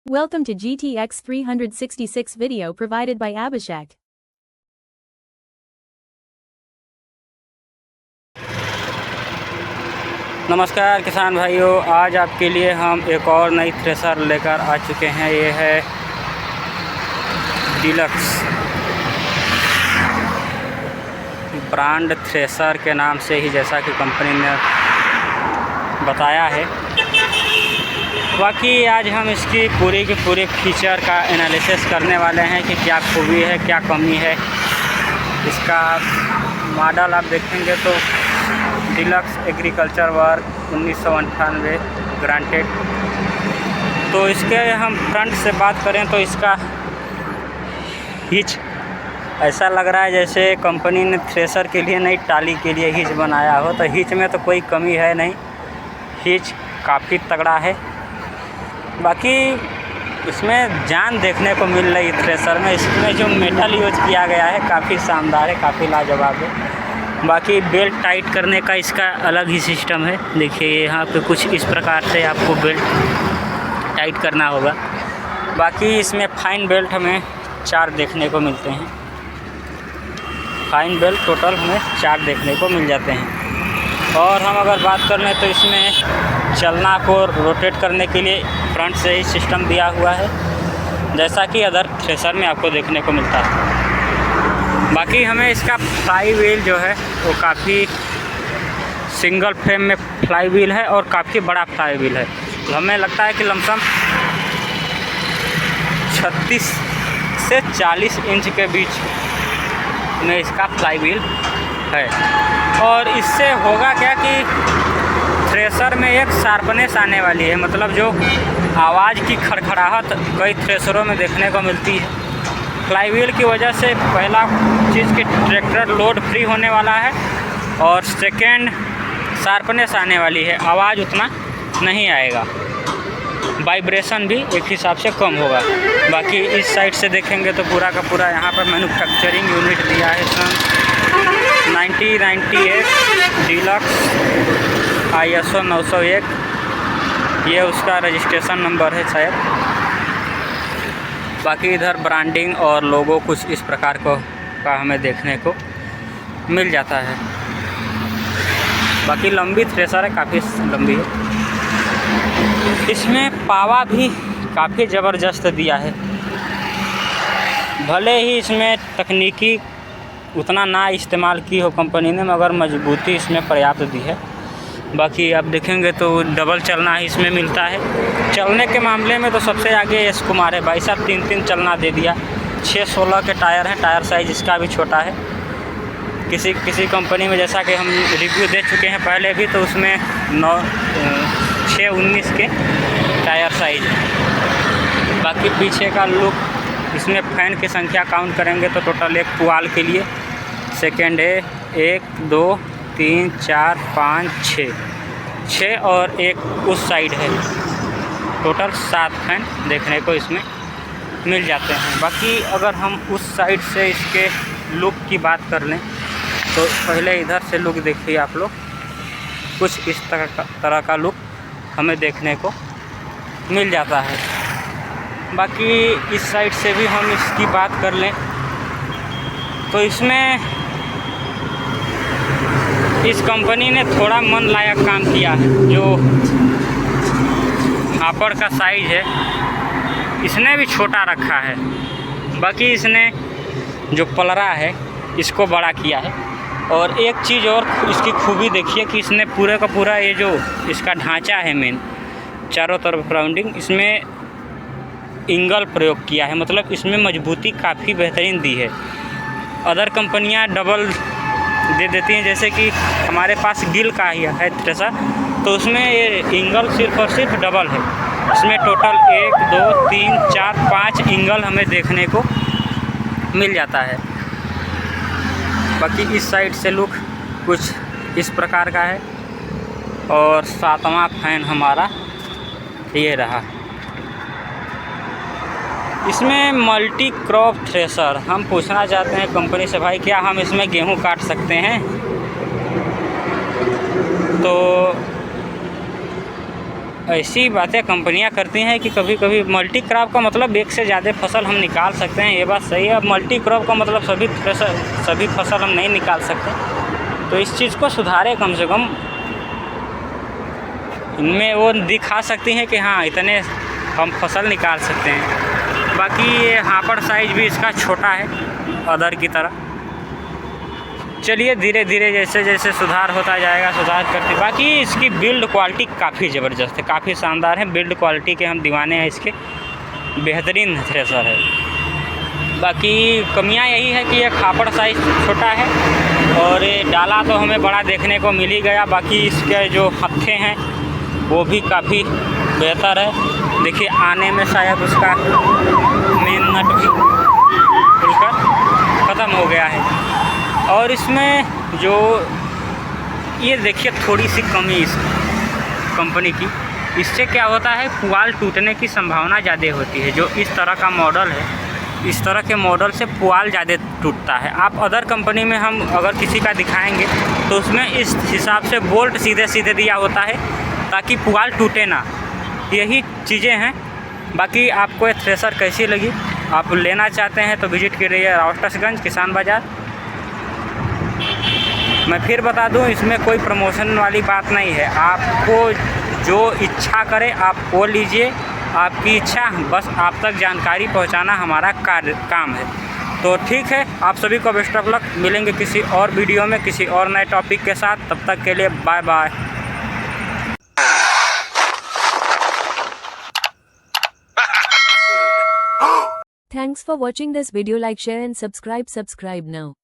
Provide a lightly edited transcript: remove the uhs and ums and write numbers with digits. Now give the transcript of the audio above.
Welcome to GTX 366 video provided by Abhishek. नमस्कार किसान भाइयों, आज आपके लिए हम एक और नई थ्रेसर लेकर आ चुके हैं। ये है डीलक्स ब्रांड थ्रेसर के नाम से ही, जैसा कि कंपनी ने बताया है। बाकी आज हम इसकी पूरी की पूरी फीचर का एनालिसिस करने वाले हैं कि क्या खूबी है, क्या कमी है। इसका मॉडल आप देखेंगे तो डीलक्स एग्रीकल्चर वर्क 1998 ग्रांटेड। तो इसके हम फ्रंट से बात करें तो इसका हिच ऐसा लग रहा है जैसे कंपनी ने थ्रेसर के लिए नहीं, टाली के लिए हिच बनाया हो। तो हिच में तो कोई कमी है नहीं, हिच काफ़ी तगड़ा है। बाकी इसमें जान देखने को मिल रही थ्रेसर में। इसमें जो मेटल यूज किया गया है काफ़ी शानदार है, काफ़ी लाजवाब है। बाकी बेल्ट टाइट करने का इसका अलग ही सिस्टम है। देखिए यहाँ पे कुछ इस प्रकार से आपको बेल्ट टाइट करना होगा। बाकी इसमें फाइन बेल्ट हमें 4 देखने को मिलते हैं। फाइन बेल्ट टोटल हमें 4 देखने को मिल जाते हैं। और हम अगर बात कर लें तो इसमें चलना को रोटेट करने के लिए फ्रंट से ही सिस्टम दिया हुआ है, जैसा कि अदर थ्रेसर में आपको देखने को मिलता है। बाकी हमें इसका फ्लाई व्हील जो है वो काफ़ी सिंगल फ्रेम में फ्लाई व्हील है और काफ़ी बड़ा फ्लाई व्हील है। तो हमें लगता है कि लमसम 36 से 40 इंच के बीच में इसका फ्लाई व्हील है। और इससे होगा क्या कि थ्रेसर में एक शार्पनेस आने वाली है, मतलब जो आवाज़ की खड़खड़ाहट कई थ्रेसरों में देखने को मिलती है। फ्लाई व्हील की वजह से पहला चीज़ कि ट्रैक्टर लोड फ्री होने वाला है, और सेकेंड शार्पनेस आने वाली है, आवाज़ उतना नहीं आएगा, वाइब्रेशन भी एक हिसाब से कम होगा। बाकी इस साइड से देखेंगे तो पूरा का पूरा यहाँ पर मैन्युफैक्चरिंग यूनिट दिया है सन 1998 डीलक्स ISO 901। ये उसका रजिस्ट्रेशन नंबर है शायद। बाकी इधर ब्रांडिंग और लोगो कुछ इस प्रकार का हमें देखने को मिल जाता है। बाकी लंबी थ्रेसर है, काफ़ी लंबी है। इसमें पावा भी काफ़ी ज़बरदस्त दिया है। भले ही इसमें तकनीकी उतना ना इस्तेमाल की हो कंपनी ने, मगर मजबूती इसमें पर्याप्त दी है। बाकी आप देखेंगे तो डबल चलना ही इसमें मिलता है। चलने के मामले में तो सबसे आगे यश कुमार है। भाई साहब 3-3 चलना दे दिया। 6-16 के टायर हैं, टायर साइज़ इसका भी छोटा है। किसी कंपनी में जैसा कि हम रिव्यू दे चुके हैं पहले भी, तो उसमें 6-19 के टायर साइज है। बाकी पीछे का लुक, इसमें फ़ैन की संख्या काउंट करेंगे तो टोटल एक पुआल के लिए सेकेंड है 1 2 3 4 5 6 और एक उस साइड है। टोटल 7 फैन देखने को इसमें मिल जाते हैं। बाकी अगर हम उस साइड से इसके लुक की बात कर लें तो पहले इधर से लुक देखिए आप लोग। कुछ इस तरह का लुक हमें देखने को मिल जाता है। बाकी इस साइड से भी हम इसकी बात कर लें तो इसमें इस कंपनी ने थोड़ा मन लायक काम किया है। जो हापर का साइज़ है इसने भी छोटा रखा है। बाकी इसने जो पलरा है इसको बड़ा किया है। और एक चीज़ और इसकी खूबी देखिए कि इसने पूरे का पूरा ये जो इसका ढांचा है मेन चारों तरफ राउंडिंग, इसमें इंगल प्रयोग किया है। मतलब इसमें मजबूती काफ़ी बेहतरीन दी है। अदर कंपनियां डबल दे देती हैं, जैसे कि हमारे पास गिल का ही है थ्रेसर, तो उसमें ये इंगल सिर्फ और सिर्फ डबल है। इसमें टोटल 1 2 3 4 5 इंगल हमें देखने को मिल जाता है। बाकी इस साइड से लुक कुछ इस प्रकार का है। और 7वां फैन हमारा ये रहा। इसमें मल्टी क्रॉप थ्रेसर, हम पूछना चाहते हैं कंपनी से, भाई क्या हम इसमें गेहूं काट सकते हैं? तो ऐसी बातें कंपनियां करती हैं कि कभी कभी मल्टी क्रॉप का मतलब एक से ज़्यादा फसल हम निकाल सकते हैं, ये बात सही है। अब मल्टी क्रॉप का मतलब सभी फसल हम नहीं निकाल सकते, तो इस चीज़ को सुधारे कम से कम। इनमें वो दिखा सकती हैं कि हाँ इतने हम फसल निकाल सकते हैं। बाकी ये हापड़ साइज भी इसका छोटा है अदर की तरह। चलिए धीरे धीरे जैसे जैसे सुधार होता जाएगा सुधार करते। बाकी इसकी बिल्ड क्वालिटी काफ़ी ज़बरदस्त है, काफ़ी शानदार है। बिल्ड क्वालिटी के हम दीवाने हैं, इसके बेहतरीन थ्रेसर है। बाकी कमियां यही है कि ये खापड़ साइज़ छोटा है और ये डाला तो हमें बड़ा देखने को मिल ही गया। बाकी इसके जो हत्थे हैं वो भी काफ़ी बेहतर है। देखिए आने में शायद उसका मेन नट भी खुलकर ख़त्म हो गया है। और इसमें जो ये देखिए थोड़ी सी कमी इस कंपनी की, इससे क्या होता है पुआल टूटने की संभावना ज़्यादा होती है। जो इस तरह का मॉडल है, इस तरह के मॉडल से पुआल ज़्यादा टूटता है। आप अदर कंपनी में हम अगर किसी का दिखाएंगे तो उसमें इस हिसाब से बोल्ट सीधे सीधे दिया होता है ताकि पुआल टूटे ना। यही चीज़ें हैं। बाकी आपको ये थ्रेसर कैसी लगी, आप लेना चाहते हैं तो विजिट करिए रावस्टसगंज किसान बाज़ार। मैं फिर बता दूं, इसमें कोई प्रमोशन वाली बात नहीं है। आपको जो इच्छा करे आप वो लीजिए, आपकी इच्छा, बस आप तक जानकारी पहुंचाना हमारा काम है। तो ठीक है, आप सभी को बेस्ट ऑफ लक। मिलेंगे किसी और वीडियो में किसी और नए टॉपिक के साथ। तब तक के लिए bye bye. Thanks for watching this video. Like, share and subscribe now.